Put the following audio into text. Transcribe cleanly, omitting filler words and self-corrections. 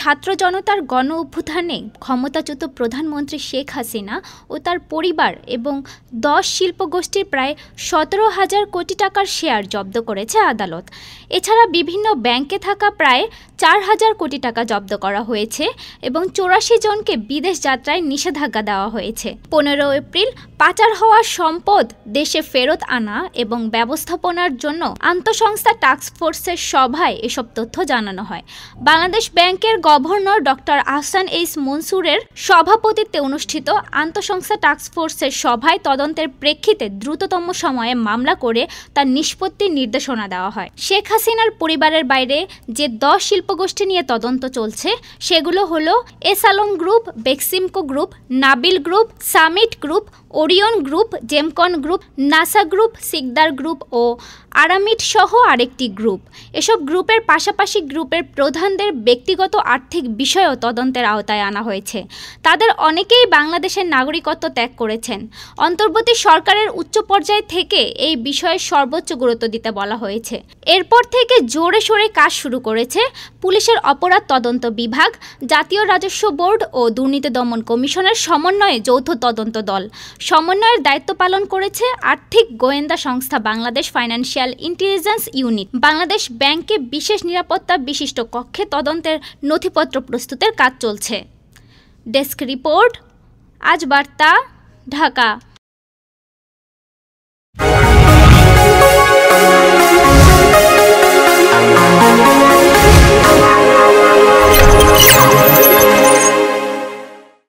ছাত্র জনতার গণ অভ্যুত্থানে ক্ষমতাচ্যুত প্রধানমন্ত্রী শেখ হাসিনা ও তার পরিবার এবং 10 শিল্পগোষ্ঠীর প্রায় 17,000 কোটি টাকার শেয়ার জব্দ করেছে আদালত। এছাড়া বিভিন্ন ব্যাংকে থাকা প্রায় 4,000 কোটি টাকা জব্দ করা হয়েছে এবং 84 জনকে বিদেশ যাত্রায় নিষেধাজ্ঞা দেওয়া হয়েছে। 15 এপ্রিল পাচার হওয়া সম্পদ দেশে ফেরত আনা এবং ব্যবস্থাপনার জন্য আন্তঃসংস্থা টাস্কফোর্সের সভায় এসব তথ্য জানানো হয়। বাংলাদেশ ব্যাংকের গভর্নর ডক্টর আহসান এইচ মনসুরের সভাপতিত্বে অনুষ্ঠিত আন্তঃসংস্থা টাস্কফোর্সের সভায় তদন্তের প্রেক্ষিতে দ্রুততম সময়ে মামলা করে তার নিষ্পত্তির নির্দেশনা দেওয়া হয়। শেখ হাসিনার পরিবারের বাইরে যে 10 শিল্পগোষ্ঠী নিয়ে তদন্ত চলছে সেগুলো হলো S Alam group, Beximco group, Nabil group, Summit group, Orion group, Gemcon group, Nasa group, Sikder group ও আরামিড সহ আরেকটি গ্রুপ। এসব গ্রুপের পাশাপাশি গ্রুপের প্রধানদের ব্যক্তিগত আর্থিক বিষয়ও তদন্তের আওতায় আনা হয়েছে। তাদের অনেকেই বাংলাদেশের নাগরিকত্ব ত্যাগ করেছেন। অন্তর্বর্তী সরকারের উচ্চ পর্যায় থেকে এই বিষয়ে সর্বোচ্চ গুরুত্ব দিতে বলা হয়েছে। এরপর থেকে জোরে সোরে কাজ শুরু করেছে পুলিশের অপরাধ তদন্ত বিভাগ, জাতীয় রাজস্ব বোর্ড ও দুর্নীতি দমন কমিশনের সমন্বয়ে যৌথ তদন্ত দল। সমন্বয়ের দায়িত্ব পালন করেছে আর্থিক গোয়েন্দা সংস্থা Bangladesh financial intelligence unit. Bangladesh ব্যাংকে বিশেষ নিরাপত্তা বিশিষ্ট কক্ষে তদন্তের নথিপত্র প্রস্তুতের কাজ চলছে। ডেস্ক রিপোর্ট, আজ বার্তা, ঢাকা।